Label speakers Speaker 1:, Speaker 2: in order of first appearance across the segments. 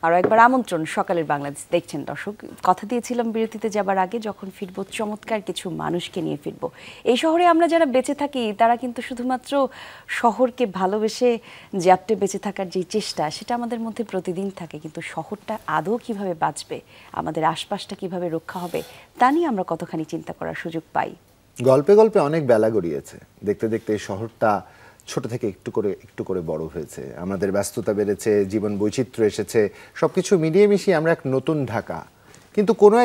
Speaker 1: আরও একবার আমন্ত্রণ সকালের বাংলাদেশ দেখছেন দর্শক। কথা দিয়েছিলাম বিরতিতে যাবার আগে যখন ফিরবো চমৎকার কিছু মানুষকে নিয়ে ফিরবো। এই শহরে আমরা যারা বেঁচে থাকি তারা কিন্তু শুধুমাত্র শহরকে ভালোবেসে জ্যাপ্টে বেঁচে থাকার যে চেষ্টা সেটা আমাদের মধ্যে প্রতিদিন থাকে, কিন্তু শহরটা আদৌ কিভাবে বাঁচবে, আমাদের আশপাশটা কিভাবে রক্ষা হবে তা নিয়ে আমরা কতখানি চিন্তা করার সুযোগ পাই।
Speaker 2: গল্পে গল্পে অনেক বেলা গড়িয়েছে, দেখতে দেখতে শহরটা ছোট থেকে একটু করে বড় হয়েছে। আমাদের ব্যস্ততা বেড়েছে, জীবন বৈচিত্র্য এসেছে, সবকিছু মিলিয়ে মিশিয়ে আমরা এক নতুন ঢাকা, কিন্তু কোনো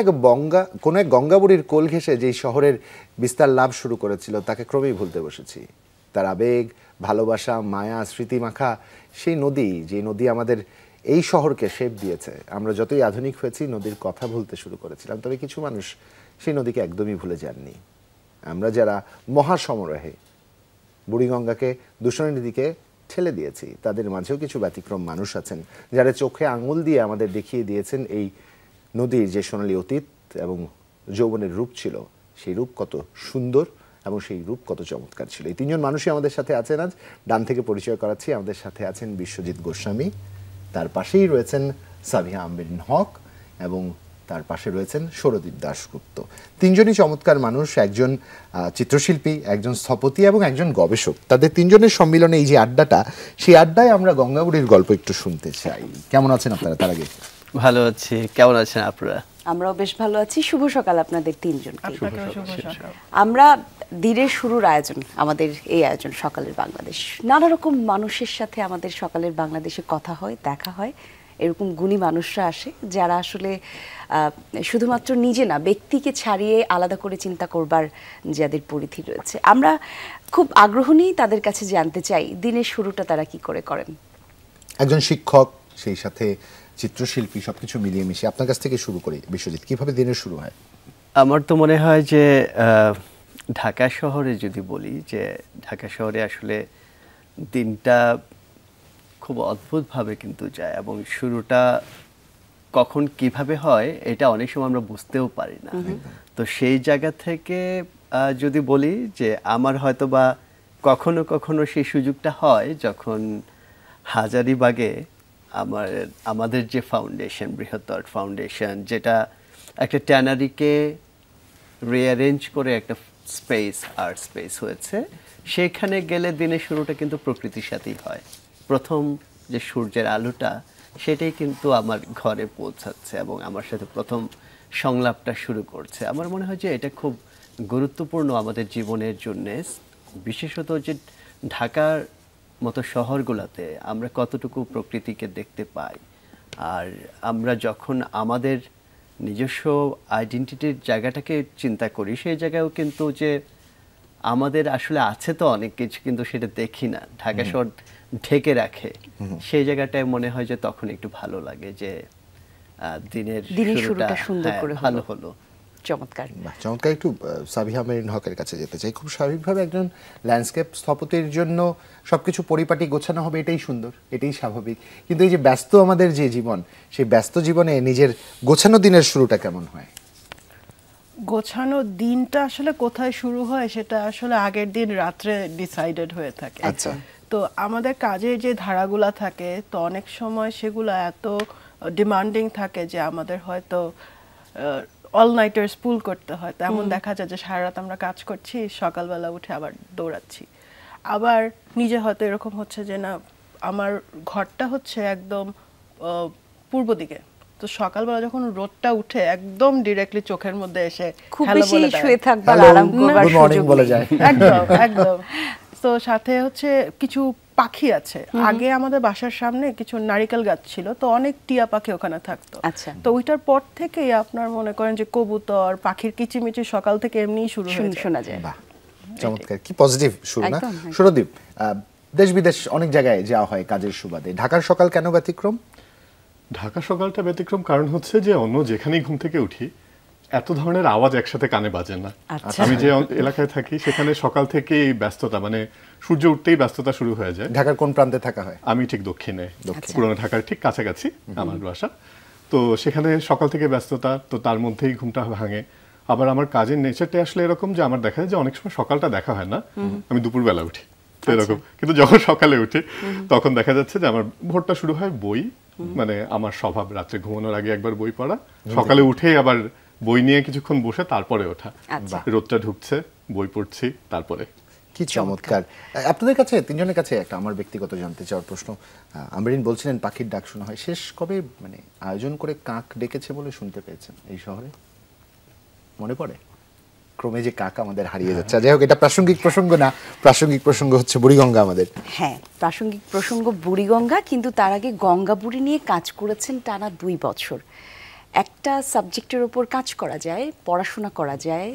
Speaker 2: এক গঙ্গাবুড়ির কোল ঘেঁষে যেই শহরের বিস্তার লাভ শুরু করেছিল তাকে ক্রমেই ভুলতে বসেছি। তার আবেগ, ভালোবাসা, মায়া, স্মৃতিমাখা সেই নদী, যে নদী আমাদের এই শহরকে শেপ দিয়েছে। আমরা যতই আধুনিক হয়েছি নদীর কথা ভুলতে শুরু করেছিলাম, তবে কিছু মানুষ সেই নদীকে একদমই ভুলে যাননি। আমরা যারা মহাসমারোহে বুড়িগঙ্গাকে দূষণের দিকে ঠেলে দিয়েছি তাদের মাঝেও কিছু ব্যতিক্রম মানুষ আছেন যারা চোখে আঙুল দিয়ে আমাদের দেখিয়ে দিয়েছেন এই নদীর যে সোনালী অতীত এবং যৌবনের রূপ ছিল, সেই রূপ কত সুন্দর এবং সেই রূপ কত চমৎকার ছিল। এই তিনজন মানুষই আমাদের সাথে আছেন আজ। ডান থেকে পরিচয় করাচ্ছি, আমাদের সাথে আছেন বিশ্বজিৎ গোস্বামী, তার পাশেই রয়েছেন সাবিহা আমিরিন হক এবং তার পাশে রয়েছেন সৌরদীপ দাশগুপ্ত। তিনজনই চমৎকার মানুষ, একজন চিত্রশিল্পী, একজন স্থপতি এবং একজন গবেষক। তাদের তিনজনের সম্মিলনে এই যে আড্ডাটা, সেই আড্ডায় আমরা গঙ্গাবুড়ির গল্প একটু শুনতে চাই। কেমন আছেন আপনারা? তার আগে
Speaker 3: ভালো আছি, কেমন আছেন আপনারা?
Speaker 1: আমরাও বেশ ভালো আছি। শুভ সকাল আপনাদের তিনজনকে। আমরা দিনের শুরুর আয়োজন, আমাদের এই আয়োজন সকালের বাংলাদেশ। নানা রকম মানুষের সাথে আমাদের সকালের বাংলাদেশে কথা হয়, দেখা হয়। এরকম গুণী মানুষরা আসে যারা আসলে শুধুমাত্র নিজে না, ব্যক্তিকে ছাড়িয়ে আলাদা করে চিন্তা করবার যাদের পরিধি রয়েছে। আমরা খুব আগ্রহ নিয়েই তাদের কাছে জানতে চাই দিনের শুরুটা তারা কি করে করেন।
Speaker 2: একজন শিক্ষক, সেই সাথে চিত্রশিল্পী, সবকিছু মিলিয়ে মিশিয়ে আপনার কাছ থেকে শুরু করি। বিশ্বজিৎ, কিভাবে দিনের শুরু হয়?
Speaker 3: আমার তো মনে হয় যে ঢাকা শহরে যদি বলি, যে ঢাকা শহরে আসলে দিনটা খুব অদ্ভুতভাবে কিন্তু যায় এবং শুরুটা কখন কিভাবে হয় এটা অনেক সময় আমরা বুঝতেও পারি না। তো সেই জায়গা থেকে যদি বলি যে আমার হয়তো বা কখনো কখনো সেই সুযোগটা হয় যখন হাজারীবাগে আমাদের যে ফাউন্ডেশন, বৃহত্তর ফাউন্ডেশন, যেটা একটা ট্যানারিকে রিঅ্যারেঞ্জ করে একটা স্পেস, আর্ট স্পেস হয়েছে, সেখানে গেলে দিনের শুরুটা কিন্তু প্রকৃতির সাথেই হয়। প্রথম যে সূর্যের আলোটা সেটাই কিন্তু আমার ঘরে পৌঁছাচ্ছে এবং আমার সাথে প্রথম সংলাপটা শুরু করছে। আমার মনে হয় যে এটা খুব গুরুত্বপূর্ণ আমাদের জীবনের জন্যে, বিশেষত যে ঢাকার মতো শহরগুলোতে আমরা কতটুকু প্রকৃতিকে দেখতে পাই। আর আমরা যখন আমাদের নিজস্ব আইডেন্টিটির জায়গাটাকে চিন্তা করি, সেই জায়গায়ও কিন্তু যে আমাদের আসলে আছে তো অনেক কিছু, কিন্তু সেটা দেখি না, ঢাকা শহর ঢেকে রাখে। সেই জায়গাটায় মনে হয় যে তখন একটু ভালো লাগে যে দিনের শুরুটা সুন্দর করে ভালো হলো।
Speaker 1: চমৎকার,
Speaker 2: চমৎকার। একটু সাবিহা আমিরিন হকের কাছে যেতে চাই। খুব স্বাভাবিকভাবে একজন ল্যান্ডস্কেপ স্থপতির জন্য সবকিছু পরিপাটি গোছানো হবে, এটাই সুন্দর, এটাই স্বাভাবিক। কিন্তু এই যে ব্যস্ত আমাদের যে জীবন, সেই ব্যস্ত জীবনে নিজের গোছানো দিনের শুরুটা কেমন হয়?
Speaker 4: গোছানো দিনটা আসলে কোথায় শুরু হয় সেটা আসলে আগের দিন রাত্রে ডিসাইডেড হয়ে থাকে।
Speaker 2: আচ্ছা।
Speaker 4: তো আমাদের কাজের যে ধারাগুলা থাকে, তো অনেক সময় সেগুলো এত ডিমান্ডিং থাকে যে আমাদের হয়তো অল নাইটার্স পুল করতে হয়। তেমন দেখা যায় যে সারা রাত আমরা কাজ করছি, সকালবেলা উঠে আবার দৌড়াচ্ছি। আবার নিজে হয়তো এরকম হচ্ছে যে না, আমার ঘরটা হচ্ছে একদম পূর্ব দিকে, তো সকালবেলা যখন রোদটা উঠে একদম ডিরেক্টলি চোখের মধ্যে এসে হ্যালো বলে দেয়, একদম একদম। তো সাথে হচ্ছে কিছু পাখি আছে। আগে আমাদের বাসার সামনে কিছু নারিকেল গাছ ছিল, তো অনেক টিয়া পাখি ওখানে থাকতো। তো ওইটার পর থেকেই আপনার মনে করেন যে কবুতর, পাখির কিচিমিচি সকাল থেকে এমনিই শুরু শোনা যায়।
Speaker 2: বাহ, চমৎকার, কি পজিটিভ শুরু না? সৌরদীপ, দেশ বিদেশ অনেক জায়গায় যাওয়া হয় কাজের সুবাদে, ঢাকার সকাল কেন ব্যতিক্রম?
Speaker 5: ঢাকা সকালটা ব্যতিক্রম কারণ হচ্ছে যে অন্য যেখানেই ঘুম থেকে উঠি এত ধরনের আওয়াজ একসাথে কানে বাজে না। আমি যে এলাকায় থাকি সেখানে সকাল থেকেই ব্যস্ততা, মানে সূর্য উঠতেই ব্যস্ততা শুরু হয়ে যায়।
Speaker 2: ঢাকার কোন প্রান্তে থাকা হয়?
Speaker 5: আমি ঠিক দক্ষিণে, পুরনো ঢাকার ঠিক কাছাকাছি আমার বাসা। তো সেখানে সকাল থেকে ব্যস্ততা, তো তার মধ্যেই ঘুমটা ভাঙে। আবার আমার কাজের নেচারটা আসলে এরকম যে আমার দেখা যায় যে অনেক সময় সকালটা দেখা হয় না, আমি দুপুরবেলা উঠি, তো এরকম। কিন্তু যখন সকালে উঠি তখন দেখা যাচ্ছে যে আমার ভোরটা শুরু হয় বই মানে আমার স্বভাব রাত্রে ঘুমানোর আগে একবার বই পড়া, সকালে উঠেই আবার বই নিয়ে কিছুক্ষণ বসে তারপরে ওঠা। রোদটা ঢুকছে, বই পড়ছি, তারপরে।
Speaker 2: কি চমৎকার। আপনাদের কাছে, তিনজনের কাছে একটা আমার ব্যক্তিগত জানতে চাওয়ার প্রশ্ন। আমরিন বলছিলেন পাখির ডাক শোনা হয়, শেষ কবে মানে আয়োজন করে কাক ডেকেছে বলে শুনতে পেয়েছেন এই শহরে? মনে পড়ে? ক্রমে যে কাক আমাদের হারিয়ে যাচ্ছে। যাই হোক, এটা প্রাসঙ্গিক প্রসঙ্গ না, প্রাসঙ্গিক প্রসঙ্গ হচ্ছে বুড়িগঙ্গা আমাদের।
Speaker 1: হ্যাঁ, প্রাসঙ্গিক প্রসঙ্গ বুড়িগঙ্গা, কিন্তু তার আগে গঙ্গা বুড়ি নিয়ে কাজ করেছেন টানা 2 বছর। একটা সাবজেক্টের উপর কাজ করা যায়, পড়াশোনা করা যায়,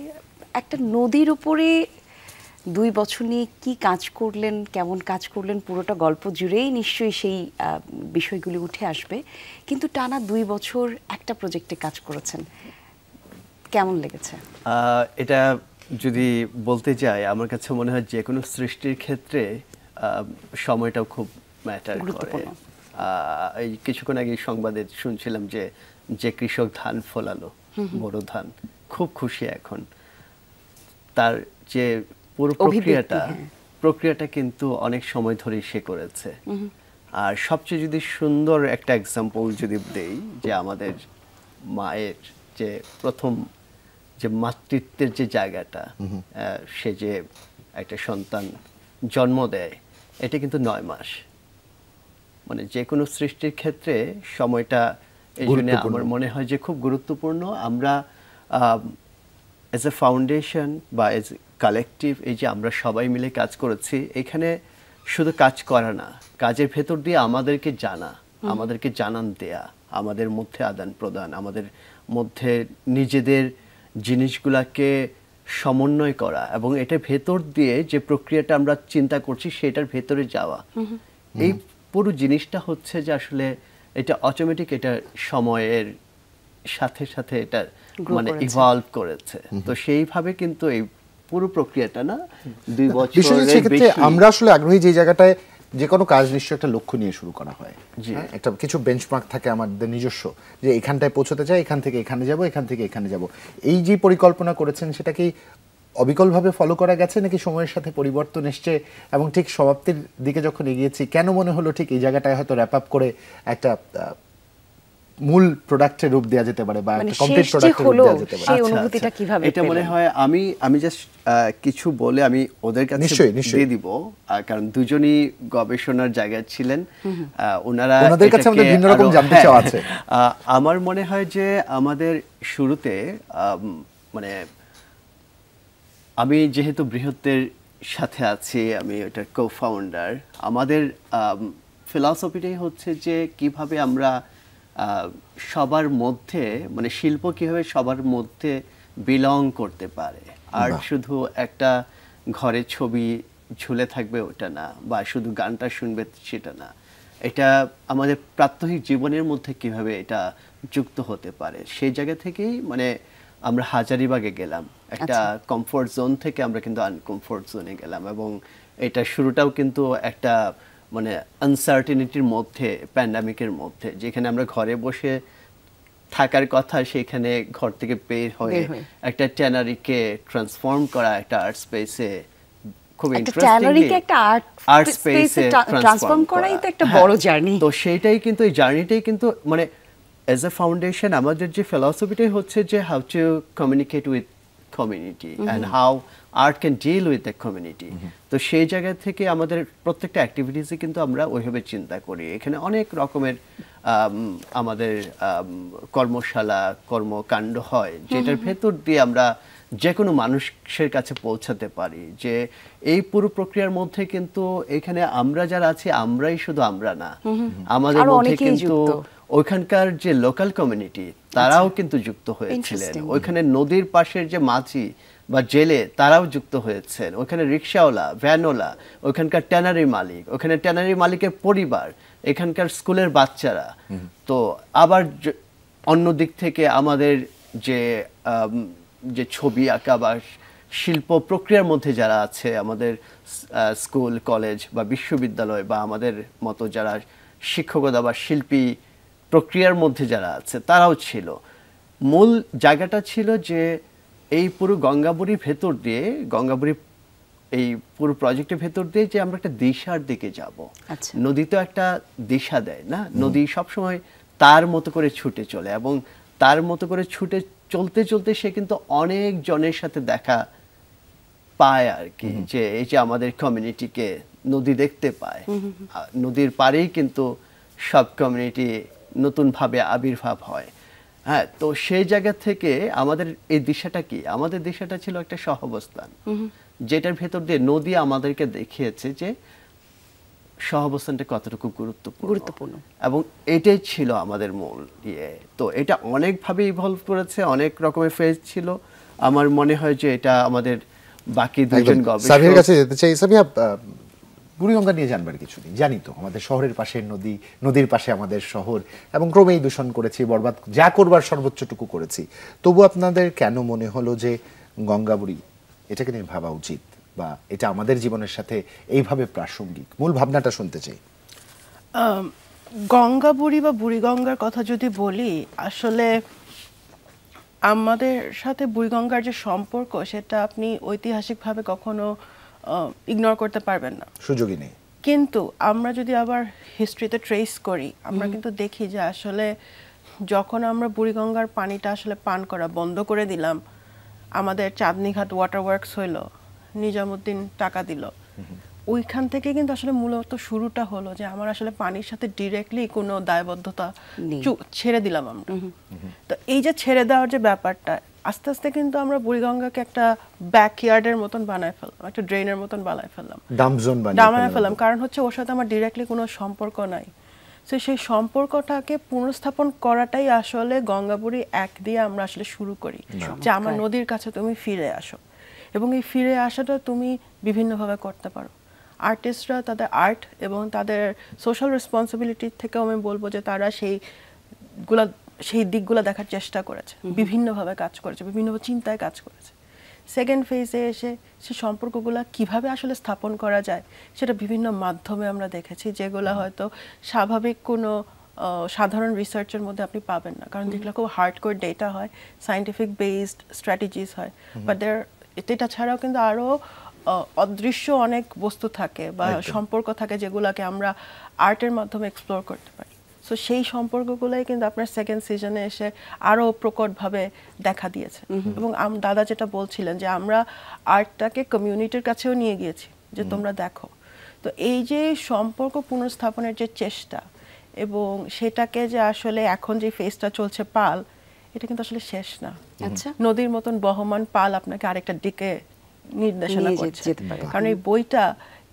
Speaker 1: একটা নদীর উপরে 2 বছর নিয়ে কি কাজ করলেন, কেমন কাজ করলেন, পুরোটা গল্প জুড়েই নিশ্চয়ই সেই বিষয়গুলি উঠে আসবে। কিন্তু টানা 2 বছর একটা প্রজেক্টে কাজ করেছেন, কেমন লেগেছে?
Speaker 3: এটা যদি বলতে যাই, আমার কাছে মনে হয় যে কোনো সৃষ্টির ক্ষেত্রে সময়টাও খুব ম্যাটার করে। এই কিছুক্ষণ আগে সংবাদে শুনছিলাম যে কৃষক ধান ফলালো, বড় ধান, খুব খুশি এখন। তার যে পুরো প্রক্রিয়াটা কিন্তু অনেক সময় ধরে সে করেছে। আর সবচেয়ে যদি সুন্দর একটা এক্সাম্পল যদি দেই, যে আমাদের মায়ের যে প্রথম যে মাতৃত্বের যে জায়গাটা, সে যে একটা সন্তান জন্ম দেয়, এটা কিন্তু 9 মাস। মানে যে কোনো সৃষ্টির ক্ষেত্রে সময়টা এই জন্য আমার মনে হয় যে খুব গুরুত্বপূর্ণ। আমরা এজ এ ফাউন্ডেশন বা এজ কালেকটিভ, এই যে আমরা সবাই মিলে কাজ করেছি, এখানে শুধু কাজ করা না, কাজের ভেতর দিয়ে আমাদেরকে জানা, আমাদেরকে জানান দেয়া, আমাদের মধ্যে আদান প্রদান, আমাদের মধ্যে নিজেদের জিনিসগুলাকে সমন্বয় করা, এবং এটার ভেতর দিয়ে যে প্রক্রিয়াটা আমরা চিন্তা করছি সেটার ভেতরে যাওয়া। এই পুরো জিনিসটা হচ্ছে যে আসলে এটা অটোমেটিক, এটা সময়ের সাথে সাথে এটা মানে ইভলভ করেছে। তো সেইভাবে কিন্তু এই পুরো প্রক্রিয়াটা না 2 বছরের বেশি।
Speaker 2: আমরা আসলে আগ্রহী যে জায়গাটায় যে কোনো কাজ নিশ্চয়ই একটা লক্ষ্য নিয়ে শুরু করা হয়, একটা কিছু বেঞ্চমার্ক থাকে আমাদের নিজস্ব, যে এখানটায় পৌঁছতে চাই, এখান থেকে এখানে যাব, এখান থেকে এখানে যাব। এই যে পরিকল্পনা করেছেন, সেটা কি অবিকলভাবে ফলো করা গেছে, নাকি সময়ের সাথে পরিবর্তন এসছে? এবং ঠিক সমাপ্তির দিকে যখন এগিয়েছি, কেন মনে হলো ঠিক এই জায়গাটায় হয়তো র্যাপ আপ করে একটা মূল প্রোডাক্টের রূপ দেওয়া যেতে পারে, বা একটা কমপ্লিট প্রোডাক্টের রূপ দেওয়া যেতে পারে?
Speaker 1: সেই অনুভূতিটা কিভাবে?
Speaker 3: এটা মনে হয় আমি জাস্ট কিছু বলে আমি ওদের কাছে দিয়ে দিব, কারণ দুজনই গবেষণার জায়গায় ছিলেন।
Speaker 2: ওনাদের কাছে আমাদের ভিন্ন রকম জানতে চাওয়া আছে।
Speaker 3: আমার মনে হয় যে আমাদের শুরুতে মানে আমি যেহেতু বৃহত্তের সাথে আছি, আমি ওটার কো-ফাউন্ডার, আমাদের ফিলসফিটাই হচ্ছে যে কিভাবে আমরা সবার মধ্যে, মানে শিল্প কিভাবে সবার মধ্যে বিলং করতে পারে। আর শুধু একটা ঘরে ছবি ঝুলে থাকবে ওটা না, বা শুধু গানটা শুনবে সেটা না, এটা আমাদের প্রাত্যহিক জীবনের মধ্যে কিভাবে এটা যুক্ত হতে পারে। সেই জায়গা থেকেই মানে আমরা হাজারিবাগে গেলাম, একটা কমফোর্ট জোন থেকে আমরা কিন্তু আনকমফোর্ট জোনে গেলাম, এবং এটা শুরুটাও কিন্তু একটা মানে আনসার্টেনিটির মধ্যে, প্যান্ডামিকের মধ্যে, যেখানে আমরা ঘরে বসে থাকার কথা, সেখানে ঘর থেকে বের হয়ে একটা ট্যানারিকে ট্রান্সফর্ম করা, একটা আর্ট স্পেসে খুব ইন্টারেস্টিং একটা আর্ট স্পেসে ট্রান্সফর্ম করাই তো একটা বড় জার্নি। তো সেইটাই কিন্তু, এই জার্নিটাই কিন্তু মানে এজ এ ফাউন্ডেশন আমাদের যে ফিলসফিটাই হচ্ছে যে how to communicate with community and how art can deal with the community. তো সেই জায়গা থেকে আমাদের প্রত্যেকটা অ্যাক্টিভিটিসে কিন্তু আমরা ওইভাবে চিন্তা করি। এখানে অনেক রকমের আমাদের কর্মশালা, কর্মকাণ্ড হয়, যেটার ভেতর দিয়ে আমরা যে কোনো মানুষের কাছে পৌঁছাতে পারি। যে এই পুরো প্রক্রিয়ার মধ্যে কিন্তু এখানে আমরা যারা আছি, আমরাই শুধু আমরা না, আমাদের মধ্যে কিন্তু ওইখানকার যে লোকাল কমিউনিটি, তারাও কিন্তু যুক্ত হয়েছিলেন। ওইখানে নদীর পাশের যে মাঝি বা জেলে, তারাও যুক্ত হয়েছেন। ওখানে রিক্সাওয়ালা, ভ্যানওয়ালা, ওইখানকার ট্যানারি মালিক, ওখানে ট্যানারি মালিকের পরিবার, এখানকার স্কুলের বাচ্চারা। তো আবার অন্য দিক থেকে আমাদের যে ছবি আঁকা বা শিল্প প্রক্রিয়ার মধ্যে যারা আছে, আমাদের স্কুল, কলেজ বা বিশ্ববিদ্যালয়, বা আমাদের মতো যারা শিক্ষকতা বা শিল্পী প্রক্রিয়ার মধ্যে যারা আছে, তারাও ছিল। মূল জায়গাটা ছিল যে এই পুরো গঙ্গাবুড়ির ভেতর দিয়ে, গঙ্গাবুড়ি এই পুরো প্রজেক্টের ভেতর দিয়ে যে আমরা একটা দিশার দিকে যাব।
Speaker 1: আচ্ছা।
Speaker 3: নদী তো একটা দিশা দেয় না, নদী সবসময় তার মতো করে ছুটে চলে এবং তার মতো করে ছুটে চলতে চলতে সে কিন্তু অনেক জনের সাথে দেখা পায় আর কি, যে এই যে আমাদের কমিউনিটিকে নদী দেখতে পায়, নদীর পাড়েই কিন্তু সব কমিউনিটি নতুনভাবে আবির্ভাব হয়। হ্যাঁ, তো সেই জায়গা থেকে আমাদের এই দিশাটা কি, আমাদের দিশাটা ছিল একটা সহাবস্থান, যেটার ভেতর দিয়ে নদী আমাদেরকে দেখিয়েছে যে সহাবস্থানটা কতটুকু গুরুত্বপূর্ণ এবং এটাই ছিল আমাদের মূল ইয়ে। তো এটা অনেকভাবে ইভলভ করেছে, অনেক রকমের ফেজ ছিল। আমার মনে হয় যে এটা আমাদের বাকি দুজন
Speaker 2: সাবিয়ার কাছে
Speaker 3: গবেষক
Speaker 2: যেতে চাই। সাবিয়া, বুড়িগঙ্গা নিয়ে জানবার কিছু নেই, জানি তো আমাদের শহরের পাশে নদী, নদীর পাশে আমাদের শহর, এবং ক্রমেই দূষণ করেছি, বরবাদ যা করবার সর্বোচ্চটুকু করেছি। তবু আপনাদের কেন মনে হলো যে গঙ্গাবুড়ি এটাকে নিয়ে ভাবা উচিত, বা এটা আমাদের জীবনের সাথে এইভাবে প্রাসঙ্গিক? মূল ভাবনাটা শুনতে চাই।
Speaker 4: গঙ্গাবুড়ি বা বুড়িগঙ্গার কথা যদি বলি, আসলে আমাদের সাথে বুড়িগঙ্গার যে সম্পর্ক সেটা আপনি ঐতিহাসিকভাবে কখনো ইগনোর করতে পারবেন না,
Speaker 2: সুযোগই নেই।
Speaker 4: কিন্তু আমরা যদি আবার হিস্ট্রিতে ট্রেস করি, আমরা কিন্তু দেখি যে আসলে যখন আমরা বুড়িগঙ্গার পানিটা আসলে পান করা বন্ধ করে দিলাম, আমাদের চাঁদনীঘাট ওয়াটার ওয়ার্কস হইলো, নিজামুদ্দিন টাকা দিল, ওইখান থেকে কিন্তু আসলে মূলত শুরুটা হলো যে আমার আসলে পানির সাথে ডিরেক্টলি কোনো দায়বদ্ধতা ছেড়ে দিলাম আমরা। তো এই যে ছেড়ে দেওয়ার যে ব্যাপারটা, আস্তে আস্তে কিন্তু আমরা বুড়িগঙ্গাকে একটা ব্যাকইয়ার্ডের মতন বানায় ফেললাম, একটা ড্রেনের মতন বানায় ফেললাম,
Speaker 2: ডাম্প জোন
Speaker 4: বানায় ফেললাম। কারণ হচ্ছে ওর সাথে আমার ডিরেক্টলি কোনো সম্পর্ক নাই। তো সেই সম্পর্কটাকে পুনর্স্থাপন করাটাই আসলে গঙ্গাবুড়ি এক দিয়ে আমরা আসলে শুরু করি, যে আমার নদীর কাছে তুমি ফিরে আসো। এবং এই ফিরে আসাটা তুমি বিভিন্নভাবে করতে পারো। আর্টিস্টরা তাদের আর্ট এবং তাদের সোশ্যাল রেসপন্সিবিলিটি থেকেও আমি বলবো যে তারা সেই দিকগুলো দেখার চেষ্টা করেছে, বিভিন্নভাবে কাজ করেছে, বিভিন্নভাবে চিন্তায় কাজ করেছে। সেকেন্ড ফেজে এসে সেই সম্পর্কগুলো কিভাবে আসলে স্থাপন করা যায় সেটা বিভিন্ন মাধ্যমে আমরা দেখেছি, যেগুলো হয়তো স্বাভাবিক কোনো সাধারণ রিসার্চের মধ্যে আপনি পাবেন না, কারণ যেগুলো খুব হার্ডকোর ডেটা হয়, সায়েন্টিফিক বেসড স্ট্র্যাটেজিস হয়। বাট এটা ছাড়াও কিন্তু আরও অদৃশ্য অনেক বস্তু থাকে বা সম্পর্ক থাকে যেগুলোকে আমরা আর্টের মাধ্যমে এক্সপ্লোর করতে পারি। সো সেই সম্পর্কগুলোই কিন্তু আপনার সেকেন্ড সিজনে এসে আরও প্রকটভাবে দেখা দিয়েছে। এবং দাদা যেটা বলছিলেন যে আমরা আর্টটাকে কমিউনিটির কাছেও নিয়ে গিয়েছি, যে তোমরা দেখো। তো এই যে সম্পর্ক পুনর্স্থাপনের যে চেষ্টা, এবং সেটাকে যে আসলে এখন যে ফেজটা চলছে পাল, এটা কিন্তু আসলে শেষ না।
Speaker 1: আচ্ছা,
Speaker 4: নদীর মতন বহমান পাল আপনাকে আরেকটা দিকে নির্দেশনা করছে, কারণ এই বইটা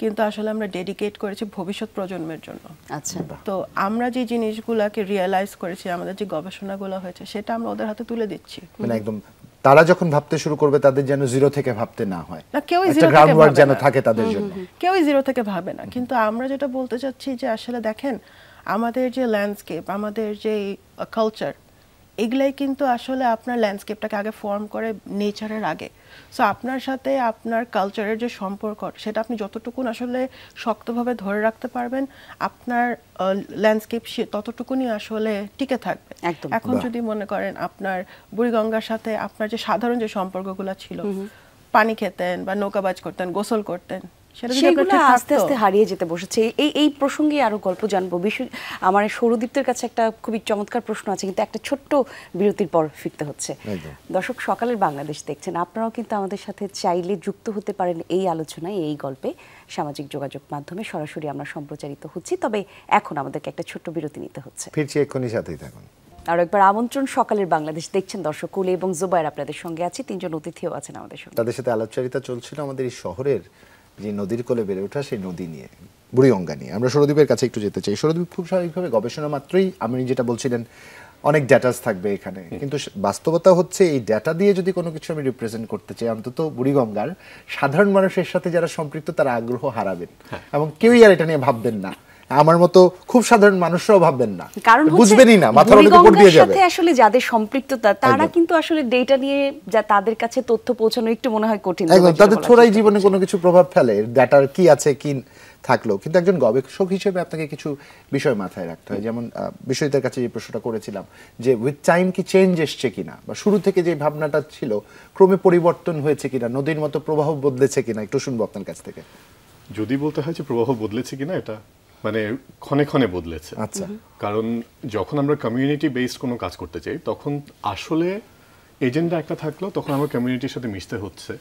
Speaker 4: কিন্তু আসলে আমরা ডেডিকেট করেছি ভবিষ্যৎ প্রজন্মের জন্য।
Speaker 1: আচ্ছা,
Speaker 4: তো আমরা যে জিনিসগুলোকে রিয়েলাইজ করেছি, আমাদের যে গবেষণাগুলো হয়েছে, সেটা আমরা ওদের হাতে তুলে দিচ্ছি।
Speaker 2: মানে একদম তারা যখন ভাবতে শুরু করবে তাদের যেন জিরো থেকে ভাবতে না হয়,
Speaker 4: না কেউই
Speaker 2: একটা
Speaker 4: জিরো থেকে
Speaker 2: গ্রাউন্ড ওয়ার্ক
Speaker 4: ভাবে
Speaker 2: যেন
Speaker 4: না।
Speaker 2: থাকে তাদের জন্য।
Speaker 4: কেউই জিরো থেকে ভাবে না, কিন্তু আমরা যেটা বলতে চাচ্ছি যে আসলে দেখেন আমাদের যে ল্যান্ডস্কেপ, আমাদের যে কালচার, এগুলাই কিন্তু আসলে আপনার ল্যান্ডস্কেপটাকে আগে ফর্ম করে নেচারের আগে। সো আপনার সাথে আপনার কালচারের যে সম্পর্ক, সেটা আপনি যতটুকুন আসলে শক্তভাবে ধরে রাখতে পারবেন, আপনার ল্যান্ডস্কেপ ততটুকুনি আসলে টিকে থাকবে। এখন যদি মনে করেন আপনার বুড়িগঙ্গার সাথে আপনার যে সাধারণ যে সম্পর্কগুলো ছিল, পানি খেতেন বা নৌকাবাজ করতেন, গোসল করতেন,
Speaker 1: সেগুলো আস্তে আস্তে হারিয়ে যেতে বসেছে। এই প্রসঙ্গে আরো গল্প জানবো। আমার সৌরদীপ্তের কাছে একটা খুবই চমৎকার প্রশ্ন আছে, কিন্তু একটা ছোট্ট বিরতির পর ফিরতে হচ্ছে। দর্শক, সকালের বাংলাদেশ দেখছেন, আপনারাও কিন্তু আমাদের সাথে চাইলে যুক্ত হতে পারেন এই আলোচনায়, এই গল্পে। সামাজিক যোগাযোগ মাধ্যমে সরাসরি আমরা সম্প্রচারিত হচ্ছি, তবে এখন আমাদেরকে একটা ছোট্ট বিরতি নিতে হচ্ছে।
Speaker 2: ফিরছি, এক্ষুনি সাথেই থাকুন।
Speaker 1: আর একবার আমন্ত্রণ, সকালের বাংলাদেশ দেখছেন দর্শক। কুলি এবং জুবায়ের আপনাদের সঙ্গে আছে, তিনজন অতিথিও আছেন আমাদের সঙ্গে।
Speaker 2: তাদের সাথে আলাপচারিতা চলছিল আমাদের এই শহরের যে নদীর কোলে বেড়ে ওঠা সেই নদী নিয়ে, বুড়িগঙ্গা নিয়ে। আমরা সৌরদীপের কাছে একটু যেতে চাই। সৌরদীপ, খুব স্বাভাবিকভাবে গবেষণা মাত্রই আপনি যেটা বলছিলেন অনেক ডেটাস থাকবে এখানে, কিন্তু বাস্তবতা হচ্ছে এই ডেটা দিয়ে যদি কোনো কিছু আমি রিপ্রেজেন্ট করতে চাই, অন্তত বুড়িগঙ্গার সাধারণ মানুষের সাথে যারা সম্পৃক্ত তারা আগ্রহ হারাবেন এবং কেউই আর এটা নিয়ে ভাববেন না। আমার মতো খুব সাধারণ মানুষরাও ভাববেন না,
Speaker 1: কারণ
Speaker 2: বুঝবেনই না, মাথার উপর দিয়ে যাবে।
Speaker 1: সাথে আসলে যাদের সম্পৃক্ততা তারা কিন্তু আসলে ডেটা নিয়ে যা তাদের কাছে তথ্য পৌঁছানো একটু মনে হয় কঠিন।
Speaker 2: একদম, তাদের থোড়াই জীবনে কোনো কিছু প্রভাব ফেলে, ডাটার কি আছে কি থাকলো। কিন্তু একজন গবেষক হিসেবে আপনাকে কিছু বিষয় মাথায় রাখতে হয়। যেমন বিষয়টার কাছে যে প্রশ্নটা করেছিলাম যে উইথ টাইম কি চেঞ্জ এসছে কিনা, বা শুরু থেকে যে ভাবনাটা ছিল ক্রমে পরিবর্তন হয়েছে কিনা, নদীর মতো প্রবাহ বদলেছে কিনা, একটু শুনবো আপনার কাছ থেকে।
Speaker 5: যদি বলতে হয় যে প্রবাহ বদলেছে কিনা, এটা মানে ক্ষণে ক্ষণে বদলেছে।
Speaker 2: আচ্ছা,
Speaker 5: কারণ যখন আমরা কমিউনিটি বেসড কোনো কাজ করতে চাই তখন আসলে এজেন্ডা একটা থাকলো, তখন আমার কমিউনিটির সাথে মিশতে হচ্ছে,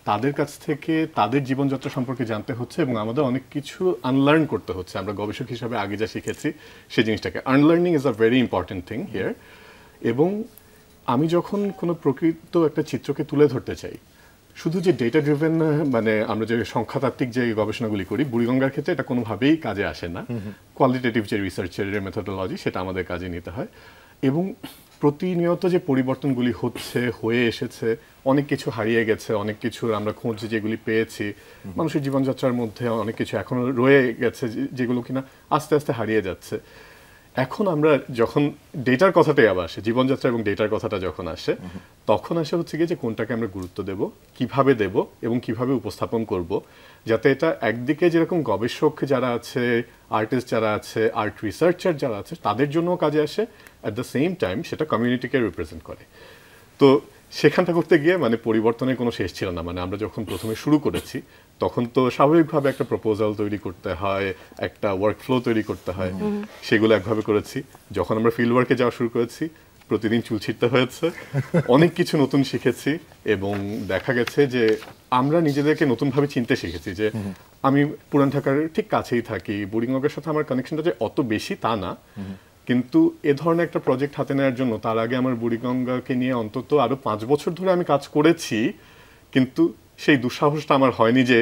Speaker 5: তাদের কাছ থেকে তাদের জীবনযাত্রা সম্পর্কে জানতে হচ্ছে এবং আমাদের অনেক কিছু আনলার্ন করতে হচ্ছে। আমরা গবেষক হিসাবে আগে যা শিখেছি সেই জিনিসটাকে unlearning is a very important thing here. এবং আমি যখন কোনো প্রকৃত একটা চিত্রকে তুলে ধরতে চাই, শুধু যে ডেটা ড্রিভেন মানে আমরা যে সংখ্যাতাত্ত্বিক যে গবেষণাগুলি করি বুড়িগঙ্গার ক্ষেত্রে এটা কোনোভাবেই কাজে আসে না। কোয়ালিটেটিভ যে রিসার্চের মেথোডোলজি সেটা আমাদের কাজে নিতে হয়। এবং প্রতিনিয়ত যে পরিবর্তনগুলি হয়ে এসেছে, অনেক কিছু হারিয়ে গেছে, অনেক কিছুর আমরা খোঁজ যেগুলি পেয়েছি, মানুষের জীবনযাত্রার মধ্যে অনেক কিছু এখনো রয়ে গেছে যেগুলো কিনা আস্তে আস্তে হারিয়ে যাচ্ছে। এখন আমরা যখন ডেটার কথাটাই আবার আসে, জীবনযাত্রা এবং ডেটার কথাটা যখন আসে, তখন আসে হচ্ছে গিয়ে যে কোনটাকে আমরা গুরুত্ব দেব, কিভাবে দেব এবং কিভাবে উপস্থাপন করব, যাতে এটা একদিকে যেরকম গবেষক যারা আছে, আর্টিস্ট যারা আছে, আর্ট রিসার্চার যারা আছে তাদের জন্যও কাজে আসে, অ্যাট দ্য সেম টাইম সেটা কমিউনিটিকে রিপ্রেজেন্ট করে। তো সেখানটা করতে গিয়ে মানে পরিবর্তনের কোনো শেষ ছিল না। মানে আমরা যখন প্রথমে শুরু করেছি তখন তো স্বাভাবিকভাবে একটা প্রপোজাল তৈরি করতে হয়, একটা ওয়ার্কফ্লো তৈরি করতে হয়, সেগুলো একভাবে করেছি। যখন আমরা ফিল্ড ওয়ার্কে যাওয়া শুরু করেছি প্রতিদিন চুল ছিঁড়তে হয়েছে, অনেক কিছু নতুন শিখেছি এবং দেখা গেছে যে আমরা নিজেদেরকে নতুনভাবে চিনতে শিখেছি। যে আমি পুরান ঢাকার ঠিক কাছেই থাকি, বুড়িগঙ্গার সাথে আমার কানেকশনটা যে অত বেশি তা না, কিন্তু এ ধরনের একটা প্রজেক্ট হাতে নেওয়ার জন্য তার আগে আমার বুড়িগঙ্গাকে নিয়ে অন্তত আরো 5 বছর ধরে আমি কাজ করেছি, কিন্তু সেই দুঃসাহসটা আমার হয়নি যে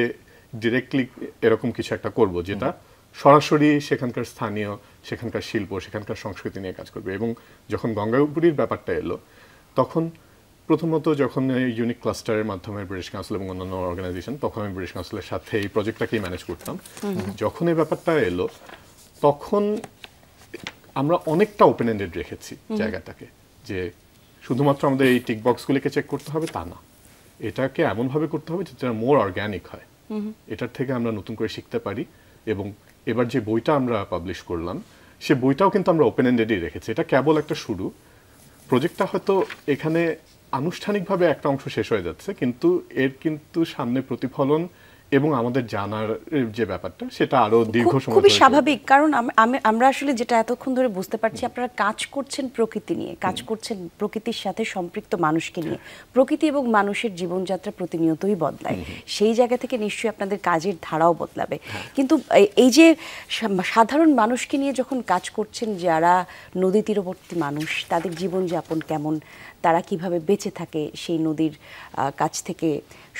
Speaker 5: ডিরেক্টলি এরকম কিছু একটা করব যেটা সরাসরি সেখানকার স্থানীয়, সেখানকার শিল্প, সেখানকার সংস্কৃতি নিয়ে কাজ করবে। এবং যখন গঙ্গাপুরীর ব্যাপারটা এলো তখন প্রথমত যখন ইউনিক ক্লাস্টারের মাধ্যমে ব্রিটিশ কাউন্সিল এবং অন্যান্য অর্গানাইজেশন, তখন আমি ব্রিটিশ কাউন্সিলের সাথে এই প্রজেক্টটাকেই ম্যানেজ করতাম। যখন এই ব্যাপারটা এলো তখন আমরা অনেকটা ওপেন এন্ডেড রেখেছি জায়গাটাকে, যে শুধুমাত্র আমাদের এই টিক বক্সগুলিকে চেক করতে হবে তা না, এটাকে এমনভাবে করতে হবে যেটা মোর অর্গ্যানিক হয়, এটার থেকে আমরা নতুন করে শিখতে পারি। এবং এবার যে বইটা আমরা পাবলিশ করলাম সে বইটাও কিন্তু আমরা ওপেন এন্ডেডই রেখেছি। এটা কেবল একটা শুরু, প্রজেক্টটা হয়তো এখানে আনুষ্ঠানিকভাবে একটা অংশ শেষ হয়ে যাচ্ছে, কিন্তু এর কিন্তু সামনে প্রতিফলন এবং আমাদের জানার যে ব্যাপারটা সেটা আরো দীর্ঘ সময়
Speaker 1: খুবই স্বাভাবিক। কারণ আমরা আসলে যেটা এতক্ষণ ধরে বুঝতে পারছি, আপনারা কাজ করছেন প্রকৃতি নিয়ে, কাজ করছেন প্রকৃতির সাথে সম্পৃক্ত মানুষকে নিয়ে। প্রকৃতি এবং মানুষের জীবনযাত্রা প্রতিনিয়তই বদলায়, সেই জায়গা থেকে নিশ্চয়ই আপনাদের কাজের ধারাও বদলাবে। কিন্তু এই যে সাধারণ মানুষকে নিয়ে যখন কাজ করছেন, যারা নদী তীরবর্তী মানুষ, তাদের জীবনযাপন কেমন, তারা কিভাবে বেঁচে থাকে সেই নদীর কাছ থেকে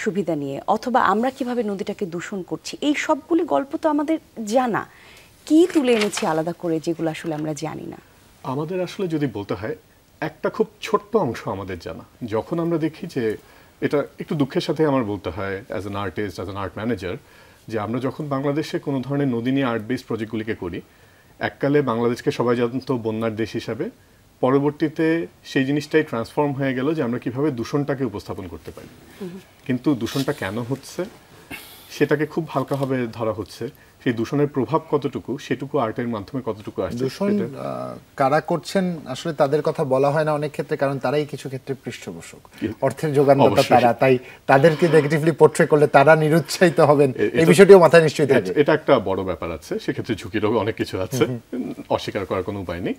Speaker 1: সুবিধা নিয়ে, অথবা আমরা কিভাবে নদীটাকে দূষণ করছি, এই সবগুলি গল্প তো আমাদের জানা। কি তুলে এনেছি আলাদা করে যেগুলো আসলে আমরা জানি না?
Speaker 5: আমাদের আসলে যদি বলতে হয় একটা খুব ছোট্ট অংশ আমাদের জানা। যখন আমরা দেখি যে, এটা একটু দুঃখের সাথে আমার বলতে হয় as an artist, as an art manager, যে আমরা যখন বাংলাদেশে কোনো ধরনের নদী নিয়ে আর্ট বেসড প্রজেক্টগুলিকে করি, এককালে বাংলাদেশকে সবাই জানতো বন্যার দেশ হিসাবে, পরবর্তীতে সেই জিনিসটাই ট্রান্সফর্ম হয়ে গেল যে আমরা কিভাবে দূষণটাকে উপস্থাপন করতে পারি। কিন্তু দূষণটা কেন হচ্ছে সেটাকে খুব হালকাভাবে ধরা হচ্ছে, সেই দূষণের প্রভাব কতটুকু সেটুকু আর্টের মাধ্যমে কতটুকু আসছে।
Speaker 2: দূষণ কারা করছেন আসলে তাদের কথা বলা হয় না অনেক ক্ষেত্রে, কারণ তারাই কিছু ক্ষেত্রে পৃষ্ঠপোষক, অর্থের যোগানদাতা তারা, তাই তাদেরকে নেগেটিভলি পোর্ট্রে করলে তারা নিরুৎসাহিত হবেন, এই বিষয়টিও মাথায় নিশ্চয়ই থাকে।
Speaker 5: এটা একটা বড় ব্যাপার আছে, সেক্ষেত্রে ঝুঁকিরও অনেক কিছু আছে, অস্বীকার করার কোনো উপায় নেই।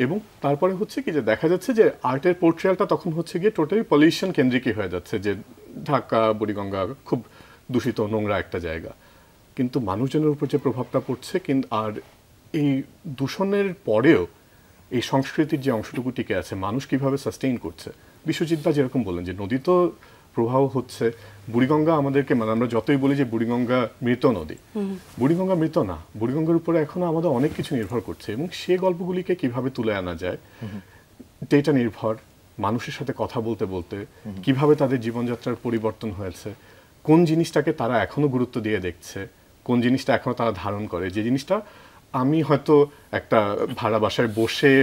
Speaker 5: এবং তারপরে হচ্ছে কি যে দেখা যাচ্ছে যে আর্টের পোর্ট্রেয়ালটা তখন হচ্ছে গিয়ে টোটালি পলিউশন কেন্দ্রিকই হয়ে যাচ্ছে, যে ঢাকা বুড়িগঙ্গা খুব দূষিত নোংরা একটা জায়গা, কিন্তু মানুষজনের উপর যে প্রভাবটা পড়ছে, কিন্তু আর এই দূষণের পরেও এই সংস্কৃতির যে অংশটুকু টিকে আছে, মানুষ কিভাবে সাস্টেইন করছে। বিশ্বজিৎ দা যেরকম বললেন যে নদী তো প্রবাহ হচ্ছে, বুড়িগঙ্গা আমাদেরকে, মানে আমরা যতই বলি যে বুড়িগঙ্গা মৃত নদী, বুড়িগঙ্গা মৃত না, বুড়িগঙ্গার উপরে এখনো আমাদের অনেক কিছু নির্ভর করছে। এবং সে গল্পগুলিকে কিভাবে তুলে আনা যায়, ডেটা নির্ভর, মানুষের সাথে কথা বলতে বলতে কিভাবে তাদের জীবনযাত্রার পরিবর্তন হয়েছে, কোন জিনিসটাকে তারা এখনো গুরুত্ব দিয়ে দেখছে, কোন জিনিসটা এখনো তারা ধারণ করে, যে জিনিসটা আমি হয়তো একটা ভাড়া বাসায় বসে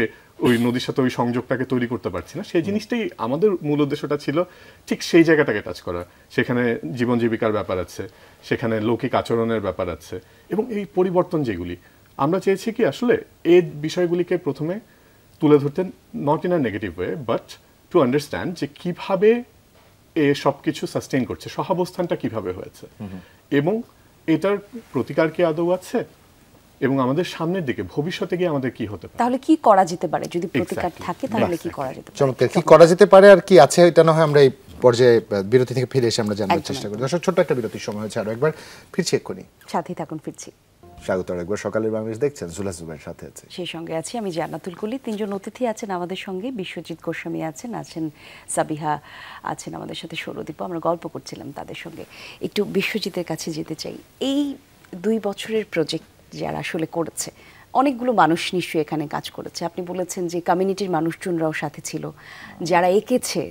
Speaker 5: ওই নদীর সাথে ওই সংযোগটাকে তৈরি করতে পারছি না, সেই জিনিসটাই আমাদের মূল উদ্দেশ্যটা ছিল ঠিক সেই জায়গাটাকে টাচ করা। সেখানে জীবন জীবিকার ব্যাপার আছে, সেখানে লৌকিক আচরণের ব্যাপার আছে, এবং এই পরিবর্তন যেগুলি আমরা চেয়েছি কি আসলে এই বিষয়গুলিকে প্রথমে তুলে ধরতেন, not in a negative way, but to understand যে কিভাবে এ সব কিছু সাস্টেইন করছে, সহাবস্থানটা কিভাবে হয়েছে, এবং এটার প্রতিকার কি আদৌ আছে, এবং আমাদের সামনের দিকে ভবিষ্যতে গিয়ে আমাদের কি হতে পারে।
Speaker 1: তাহলে কি করা যেতে পারে যদি প্রতিকার থাকে, তাহলে কি করা যেতে পারে?
Speaker 2: চমৎকার, কি করা যেতে পারে আর কি আছে এটা না হয় আমরা এই পর্যায়ে বিরতি থেকে ফিরে এসে আমরা জানার চেষ্টা করি। দর্শক, ছোট্ট একটা বিরতির সময় হচ্ছে, আরো একবার ফিরছি এক্ষুনি,
Speaker 1: সাথেই থাকুন, ফিরছি।
Speaker 2: স্বাগত একবার সকালের বাংলাদেশ দেখছেন, জুলহাস জুবাইর সাথে আছে,
Speaker 1: সেই সঙ্গে আছি আমি জান্নাতুল কলি। তিনজন অতিথি আছেন আমাদের সঙ্গে, বিশ্বজিৎ গোস্বামী আছেন সাবিহা আছেন আমাদের সাথে, সৌরদীপ। আমরা গল্প করছিলাম তাদের সঙ্গে। একটু বিশ্বজিতের কাছে যেতে চাই। এই 2 বছরের প্রজেক্ট যারা আসলে করেছে, অনেকগুলো মানুষ নিশ্চয়ই এখানে কাজ করেছে। আপনি বলেছেন যে কমিউনিটির মানুষজনরাও সাথে ছিল, যারা এঁকেছে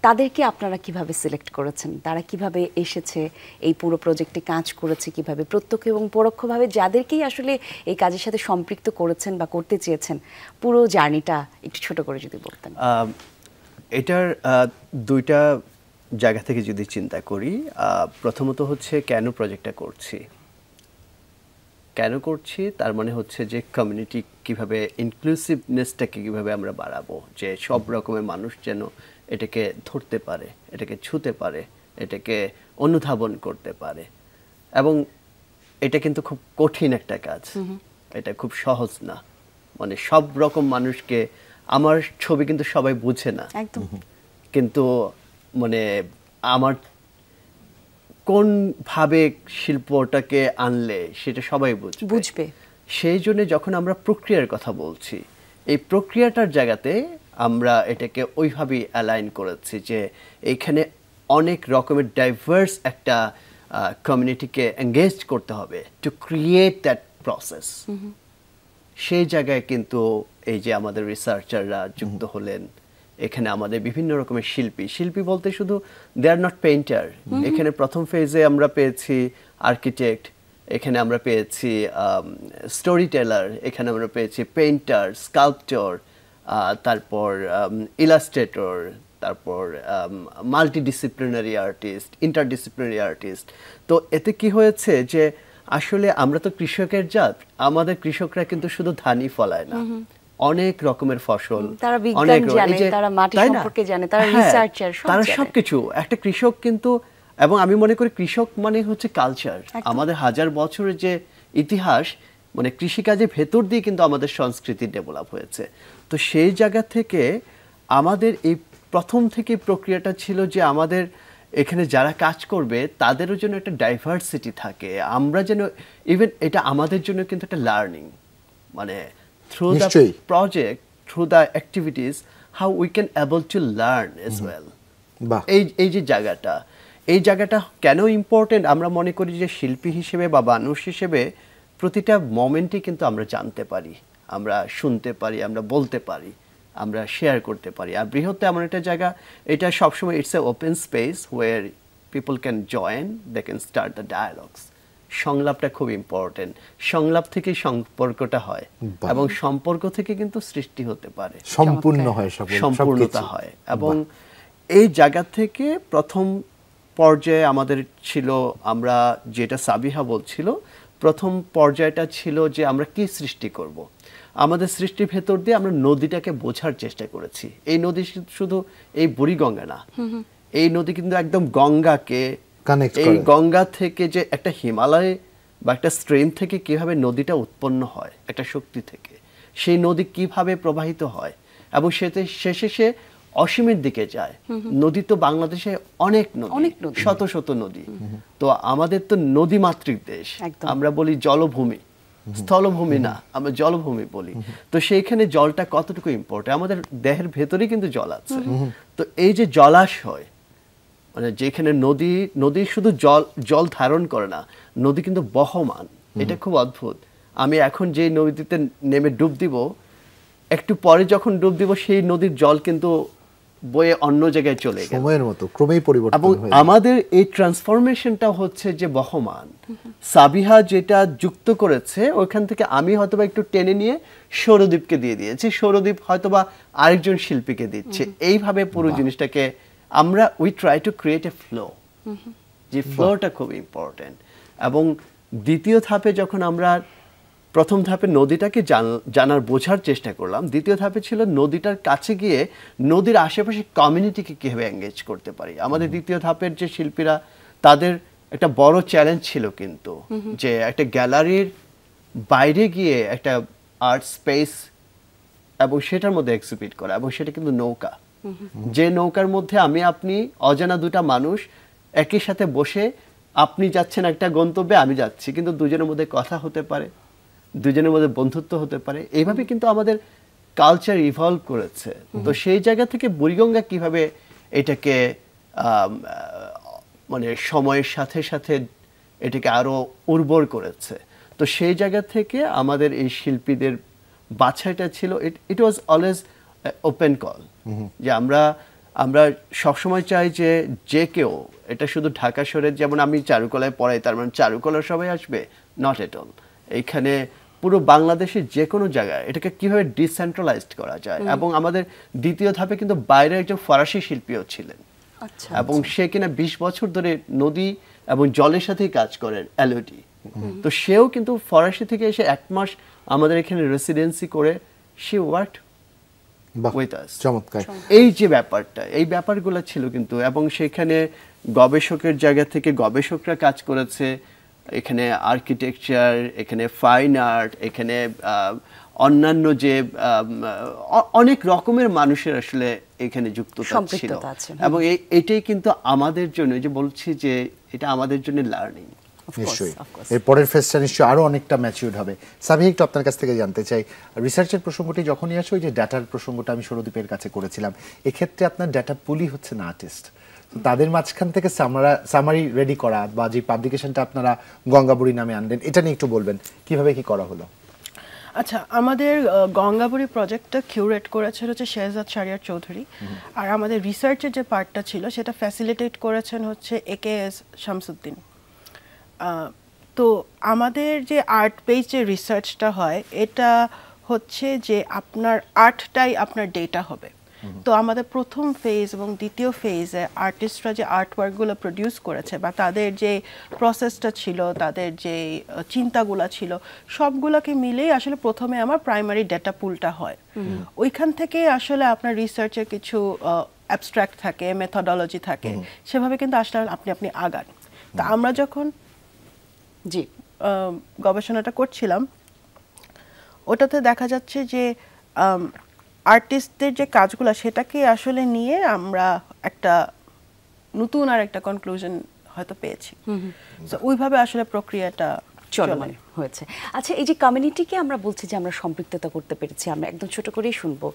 Speaker 1: তাদেরকে আপনারা কিভাবে সিলেক্ট করেছেন, তারা কিভাবে এসেছে এই পুরো প্রজেক্টে কাজ করেছে, কিভাবে প্রত্যক্ষ এবং পরোক্ষভাবে যাদেরকেই আসলে এই কাজের সাথে সম্পৃক্ত করেছেন বা করতে চেয়েছেন, পুরো জার্নিটা একটু ছোট করে যদি বলতেন।
Speaker 3: এটার 2টা জায়গা থেকে যদি চিন্তা করি, প্রথমত হচ্ছে কেন প্রজেক্টটা করছি, তার মানে হচ্ছে যে কমিউনিটি কিভাবে, ইনক্লুসিভনেসটাকে কিভাবে আমরা বাড়াবো, যে সব রকমের মানুষ যেন এটাকে ধরতে পারে, এটাকে ছুঁতে পারে, এটাকে অনুধাবন করতে পারে। এবং এটা কিন্তু খুব কঠিন একটা কাজ, এটা খুব সহজ না। মানে সব রকম মানুষকে, আমার ছবি কিন্তু সবাই বুঝে না
Speaker 1: একদম,
Speaker 3: কিন্তু মানে আমার কোন ভাবে শিল্পটাকে আনলে সেটা সবাই বুঝবে। সেই জন্য যখন আমরা প্রক্রিয়ার কথা বলছি, এই প্রক্রিয়াটার জায়গাতে আমরা এটাকে ওইভাবেই অ্যালাইন করেছি যে এখানে অনেক রকমের ডাইভার্স একটা কমিউনিটিকে এঙ্গেজ করতে হবে টু ক্রিয়েট দ্যাট প্রসেস। সেই জায়গায় কিন্তু এই যে আমাদের রিসার্চাররা যুক্ত হলেন, এখানে আমাদের বিভিন্ন রকমের শিল্পী বলতে শুধু দে আর নট পেইন্টার। এখানে প্রথম ফেজে আমরা পেয়েছি আর্কিটেক্ট, এখানে আমরা পেয়েছি স্টোরি টেলার, এখানে আমরা পেয়েছি পেইন্টার, স্কাল্পটর, তারপর ইলাস্ট্রেটর, তারপর মাল্টিডিসিপ্লিনারি আর্টিস্ট, ইন্টারডিসিপ্লিনারি আর্টিস্ট। তো এতে কি হয়েছে যে আসলে আমরা তো কৃষকের জাত, আমাদের কৃষকরা কিন্তু শুধু ধানই ফলায় না, অনেক রকমের ফসল,
Speaker 1: তারা বিজ্ঞান জানে, তারা মাটি সম্পর্কে জানে, তারা রিসার্চার,
Speaker 3: তারা সবকিছু। একটা কৃষক কিন্তু, এবং আমি মনে করি কৃষক মানে হচ্ছে কালচার। আমাদের হাজার বছরের যে ইতিহাস, মানে কৃষিকাজের ভেতর দিয়ে কিন্তু আমাদের সংস্কৃতি ডেভেলপ হয়েছে। তো সেই জায়গা থেকে আমাদের এই প্রথম থেকে প্রক্রিয়াটা ছিল যে আমাদের এখানে যারা কাজ করবে তাদেরও যেন একটা ডাইভার্সিটি থাকে, আমরা যেন ইভেন এটা আমাদের জন্য কিন্তু একটা লার্নিং, মানে through the project, through the activities, how we can able to learn as well. এই যে এই জায়গাটা কেন ইম্পর্টেন্ট, আমরা মনে করি যে শিল্পী হিসেবে বা মানুষ হিসেবে প্রতিটা মোমেন্টে কিন্তু আমরা জানতে পারি, আমরা শুনতে পারি, আমরা বলতে পারি, আমরা শেয়ার করতে পারি। আর বৃহত্তর এমন একটা জায়গা, এটা সবসময় it's a open space where people can join, they can start the dialogues. সংলাপটা খুব ইম্পর্টেন্ট, সংলাপ থেকেই সম্পর্কটা হয়, এবং সম্পর্ক থেকে কিন্তু সৃষ্টি হতে পারে, সম্পূর্ণতা হয়। এবং এই জায়গা থেকে প্রথম পর্যায়ে আমাদের ছিল, আমরা যেটা সাবিহা বলছিল, প্রথম পর্যায়টা ছিল যে আমরা কি সৃষ্টি করব। আমাদের সৃষ্টির ভেতর দিয়ে আমরা নদীটাকে বোঝার চেষ্টা করেছি। এই নদী শুধু এই বুড়িগঙ্গা না, এই নদী কিন্তু একদম গঙ্গাকে, এই গঙ্গা থেকে যে একটা হিমালয় বা একটা স্ট্রিম থেকে কিভাবে নদীটা উৎপন্ন হয়, একটা শক্তি থেকে, সেই নদী কিভাবে প্রবাহিত হয় এবং শেষে সে অসীমের দিকে যায়। নদী তো বাংলাদেশে অনেক নদী, শত শত নদী। তো আমাদের তো নদীমাতৃক দেশ, আমরা বলি জলভূমি, স্থলভূমি না, আমরা জলভূমি বলি। তো সেইখানে জলটা কতটুকু ইম্পর্টেন্ট, আমাদের দেহের ভেতরেই কিন্তু জল আছে। তো এই যে জলাশয়, মানে যেখানে নদী শুধু জল ধারণ করে না, নদী কিন্তু বহমান, এটা খুব অদ্ভুত। আমি এখন যে নদীতে নেমে ডুব দিব, একটু পরে যখন ডুব দিব সেই নদীর জল কিন্তু বয়ে অন্য জায়গায় চলে গেল
Speaker 2: সময়ের মতো ক্রমেই পরিবর্তন
Speaker 3: এবং
Speaker 2: হয়ে
Speaker 3: আমাদের এই ট্রান্সফরমেশনটা হচ্ছে যে বহমান। সাবিহা যেটা যুক্ত করেছে ওইখান থেকে আমি হয়তোবা একটু টেনে নিয়ে সৌরদীপকে দিয়ে দিয়েছি, সৌরদীপ হয়তোবা আরেকজন শিল্পীকে দিচ্ছে, এইভাবে পুরো জিনিসটাকে আমরা we try to create a flow, যে ফ্লোটা খুব ইম্পর্টেন্ট। এবং দ্বিতীয় ধাপে যখন আমরা প্রথম ধাপে নদীটাকে জানার বোঝার চেষ্টা করলাম, দ্বিতীয় ধাপে ছিল নদীটার কাছে গিয়ে নদীর আশেপাশে কমিউনিটিকে কীভাবে এঙ্গেজ করতে পারি। আমাদের দ্বিতীয় ধাপের যে শিল্পীরা তাদের একটা বড় চ্যালেঞ্জ ছিল কিন্তু, যে একটা গ্যালারির বাইরে গিয়ে একটা আর্ট স্পেস এবং সেটার মধ্যে এক্সিবিট করা, এবং সেটা কিন্তু নৌকা, যে নৌকার মধ্যে আপনি অজানা দুটা মানুষ একই সাথে বসে, আপনি যাচ্ছেন একটা গন্তব্যে, আমি যাচ্ছি, কিন্তু দুজনের মধ্যে কথা হতে পারে, দুজনের মধ্যে বন্ধুত্ব হতে পারে। এইভাবে কিন্তু আমাদের কালচার ইভলভ করেছে। তো সেই জায়গা থেকে বুড়িগঙ্গা কিভাবে এটাকে মানে সময়ের সাথে সাথে এটাকে আরো উর্বর করেছে, তো সেই জায়গা থেকে আমাদের এই শিল্পীদের বাছাইটা ছিল, ইট ওয়াজ অলওয়েজ ওপেন কল, যে আমরা সবসময় চাই যে কেউ, এটা শুধু ঢাকা শহরের, যেমন আমি চারুকলায় পড়াই তার মানে চারুকলার সবাই আসবে, নট এট অল। এইখানে পুরো বাংলাদেশের যে কোনো জায়গায় এটাকে কিভাবে ডিসেন্ট্রালাইজড করা যায়। এবং আমাদের দ্বিতীয় ধাপে কিন্তু বাইরে একজন ফরাসি শিল্পীও ছিলেন, এবং সে কিনা 20 বছর ধরে নদী এবং জলের সাথেই কাজ করেন, এলওডি। তো সেও কিন্তু ফরাসি থেকে এসে 1 মাস আমাদের এখানে রেসিডেন্সি করে সে ওয়ার্কড উইথ আস।
Speaker 2: চমৎকার।
Speaker 3: এই যে ব্যাপারটা, এই ব্যাপারগুলো ছিল কিন্তু, এবং সেখানে গবেষকের জায়গা থেকে গবেষকরা কাজ করেছে, এখানে আর্কিটেকচার, এখানে ফাইন আর্ট, এখানে অন্যান্য যে অনেক রকমের মানুষের আসলে এখানে যুক্ততা ছিল, এবং এটাই কিন্তু আমাদের জন্য, যে বলছি যে এটা আমাদের জন্য লার্নিং।
Speaker 2: নিশ্চয়ই এর পরের ফেজটা নিশ্চয়ই আরো অনেকটা ম্যাচিউরড হবে। সাবিহা, একটু আপনার কাছ থেকে জানতে চাই, রিসার্চের প্রসঙ্গটি যখনই আসে, ওই যে ডাটার প্রসঙ্গটা আমি সৌরদীপের কাছে করেছিলাম, এক্ষেত্রে আপনার ডাটা পুলি হচ্ছে না আর্টিস্ট, তাদের মাঝখান থেকে সামারি রেডি করা, বা যে পাবলিকেশনটা আপনারা গঙ্গাবুড়ি নামে আনলেন, এটা নিয়ে একটু বলবেন কিভাবে কি করা হলো?
Speaker 4: আচ্ছা, আমাদের গঙ্গাবুড়ি প্রজেক্টটা কিউরেট করেছিল হচ্ছে শেহজাদ শাহরিয়ার চৌধুরী, আর আমাদের রিসার্চের যে পার্টটা ছিল সেটা ফ্যাসিলিটেট করেছেন হচ্ছে AKS শামসুদ্দিন। তো আমাদের যে আর্ট বেস যে রিসার্চটা হয়, এটা হচ্ছে যে আপনার আর্টটাই আপনার ডেটা হবে। তো আমাদের প্রথম ফেজ এবং দ্বিতীয় ফেজে আর্টিস্টরা যে আর্টওয়ার্কগুলো প্রডিউস করেছে, বা তাদের যে প্রসেসটা ছিল, তাদের যে চিন্তাগুলো ছিল, সবগুলোকে মিলেই আসলে প্রথমে আমার প্রাইমারি ডেটা পুলটা হয়। ওইখান থেকে আসলে আপনার রিসার্চের কিছু অ্যাবস্ট্রাক্ট থাকে, মেথডোলজি থাকে, সেভাবে কিন্তু আসলে আপনি আগান। তা আমরা যখন গবেষণাটা করছিলাম, ওটাতে দেখা যাচ্ছে যে আর্টিস্টদের যে কাজগুলো, সেটাকে আসলে নিয়ে আমরা একটা নতুন আর একটা কনক্লুশন হয়তো পেয়েছি। তো ওইভাবে আসলে প্রক্রিয়াটা
Speaker 1: চলমান হয়েছে। আচ্ছা, এই যে কমিউনিটিকে আমরা বলছি যে আমরা সম্পৃক্ততা করতে পেরেছি, আমরা একদম ছোট করেই শুনবো,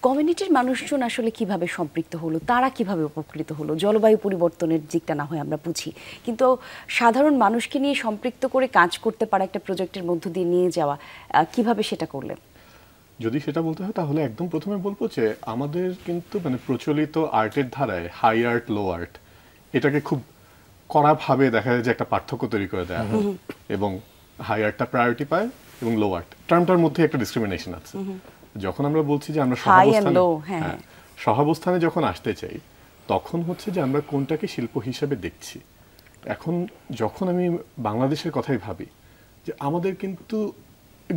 Speaker 1: কমিউনিটির মানুষজন আসলে কিভাবে সম্পৃক্ত হলো, তারা কিভাবে উপকৃত হলো? জলবায়ু পরিবর্তনের দিকটা না হয় আমরা বুঝি, কিন্তু সাধারণ মানুষকে নিয়ে সম্পৃক্ত করে কাজ করতে পারা, একটা প্রজেক্টের মধ্য দিয়ে নিয়ে যাওয়া, কিভাবে সেটা করলেন?
Speaker 5: যদি সেটা বলতে হয় তাহলে একদম প্রথমে বলবো যে আমাদের কিন্তু মানে প্রচলিত আর্টের ধারায় হাই আর্ট, লো আর্ট, এটাকে খুব কড়াভাবে দেখা যায় যে একটা পার্থক্য তৈরি করে দেওয়া হয়, এবং হাই আর্টটা প্রায়োরিটি পায় এবং লো আর্ট টার্মটার মধ্যে একটা ডিসক্রিমিনেশন আছে। যখন আমরা বলছি যে আমরা সহাবস্থানে যখন আসতে চাই, তখন হচ্ছে যে আমরা কোনটাকে শিল্প হিসেবে দেখছি। এখন যখন আমি বাংলাদেশের কথাই ভাবি, যে আমাদের কিন্তু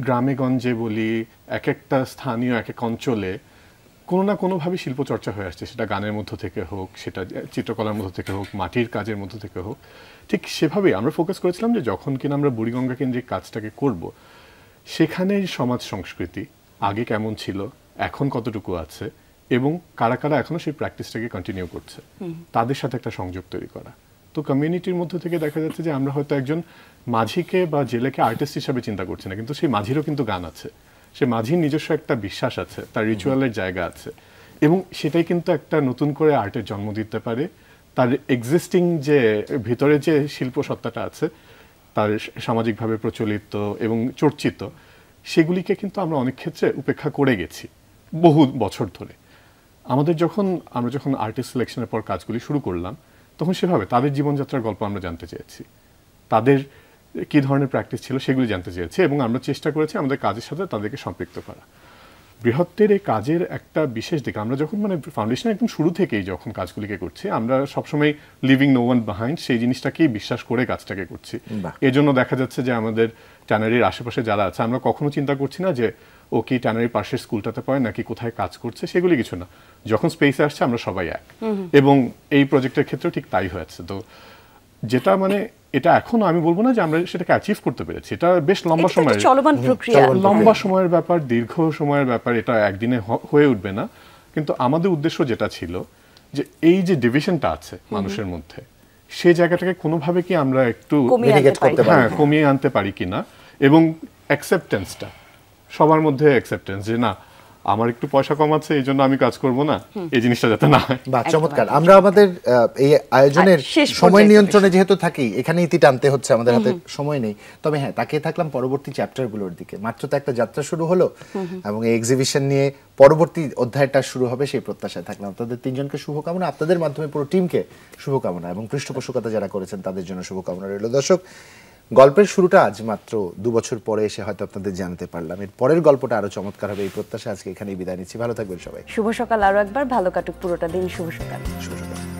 Speaker 5: গ্রামে গঞ্জে বলি, এক একটা স্থানীয় এক এক অঞ্চলে কোনো না কোনোভাবে শিল্প চর্চা হয়ে আসছে, সেটা গানের মধ্য থেকে হোক, সেটা চিত্রকলার মধ্য থেকে হোক, মাটির কাজের মধ্য থেকে হোক। ঠিক সেভাবেই আমরা ফোকাস করেছিলাম যে যখন কিনা আমরা বুড়িগঙ্গা কেন্দ্রিক কাজটাকে করব, সেখানে সমাজ সংস্কৃতি আগে কেমন ছিল, এখন কতটুকু আছে, এবং কারা কারা এখনো সেই প্র্যাকটিসটাকে কন্টিনিউ করছে, তাদের সাথে একটা সংযোগ তৈরি করা। তো কমিউনিটির মধ্যে থেকে দেখা যাচ্ছে যে আমরা হয়তো একজন মাঝিকে বা জেলেকে আর্টিস্ট হিসাবে চিন্তা করছি না, কিন্তু সেই মাঝিরও কিন্তু গান আছে, সে মাঝির নিজস্ব একটা বিশ্বাস আছে, তার রিচুয়ালের জায়গা আছে, এবং সেটাই কিন্তু একটা নতুন করে আর্টের জন্ম দিতে পারে। তার এক্সিস্টিং যে ভিতরে যে শিল্প সত্তাটা আছে, তার সামাজিকভাবে প্রচলিত এবং চর্চিত, সেগুলিকে কিন্তু আমরা অনেক ক্ষেত্রে উপেক্ষা করে গেছি বহু বছর ধরে। আমরা যখন আর্টিস্ট সিলেকশনের পর কাজগুলি শুরু করলাম, তখন সেভাবে তাদের জীবনযাত্রার গল্প আমরা জানতে চেয়েছি, তাদের কি ধরনের প্র্যাকটিস ছিল সেগুলি জানতে চেয়েছি, এবং আমরা চেষ্টা করেছি আমাদের কাজের সাথে তাদেরকে সম্পৃক্ত করা। বৃহত্তের এই কাজের একটা বিশেষ দিক, আমরা যখন ফাউন্ডেশন একদম শুরু থেকেই যখন কাজগুলিকে করছি, আমরা সবসময় লিভিং নো ওয়ান বিহাইন্ড সেই জিনিসটাকেই বিশ্বাস করে কাজটাকে করছি। এজন্য দেখা যাচ্ছে যে আমাদের ট্যানারির আশেপাশে যারা আছে, আমরা কখনো চিন্তা করছি না যে ও কি ট্যানারির পাশের স্কুলটাতে পড়ে নাকি কোথায় কাজ করছে, সেগুলি কিছু না। যখন স্পেসে আসছে আমরা সবাই এক, এবং এই প্রজেক্টের ক্ষেত্রেও ঠিক তাই হয়েছে। তো যেটা এটা এখনো আমি বলবো না যে আমরা সেটাকে অ্যাচিভ করতে পেরেছি, এটা বেশ লম্বা সময়ের
Speaker 1: চলমান প্রক্রিয়া,
Speaker 5: লম্বা সময়ের ব্যাপার, দীর্ঘ সময়ের ব্যাপার, এটা একদিনে হয়ে উঠবে না। কিন্তু আমাদের উদ্দেশ্য যেটা ছিল যে এই যে ডিভিশনটা আছে মানুষের মধ্যে, সেই জায়গাটাকে কোনোভাবে কি আমরা একটু কমিয়ে আনতে পারি কিনা, এবং অ্যাকসেপ্টেন্সটা সবার মধ্যে, অ্যাকসেপ্টেন্স যে না আমার একটু পয়সা কম আছে এই জন্য আমি কাজ করব না, এই জিনিসটা যাতে না হয়।
Speaker 2: বাহ, চমৎকার। আমরা আমাদের এই আয়োজনের সময় নিয়ন্ত্রণে যেহেতু থাকি, এখানে ইতি টানতে হচ্ছে, আমাদের হাতে সময় নেই। তবে হ্যাঁ, তাকিয়ে থাকলাম পরবর্তী চ্যাপ্টারগুলোর দিকে। মাত্র তো একটা যাত্রা শুরু হলো, এবং এই এক্সিবিশন নিয়ে পরবর্তী অধ্যায়টা শুরু হবে সেই প্রত্যাশায় থাকলাম। আপনাদের তিনজনকে শুভকামনা, আপনাদের মাধ্যমে পুরো টিমকে শুভকামনা, এবং পৃষ্ঠপোষকতা যারা করেছেন তাদের জন্য শুভকামনা রইল। দর্শক, গল্পের শুরুটা আজ মাত্র 2 বছর পরে এসে হয়তো আপনাদের জানাতে পারলাম। এর পরের গল্পটা আরো চমৎকার হবে এই প্রত্যাশা আজকে এখানেই বিদায় নিচ্ছি। ভালো থাকবেন সবাই।
Speaker 1: শুভ সকাল আরো একবার, ভালো কাটুক পুরোটা দিন। শুভ সকাল।
Speaker 2: শুভ সকাল।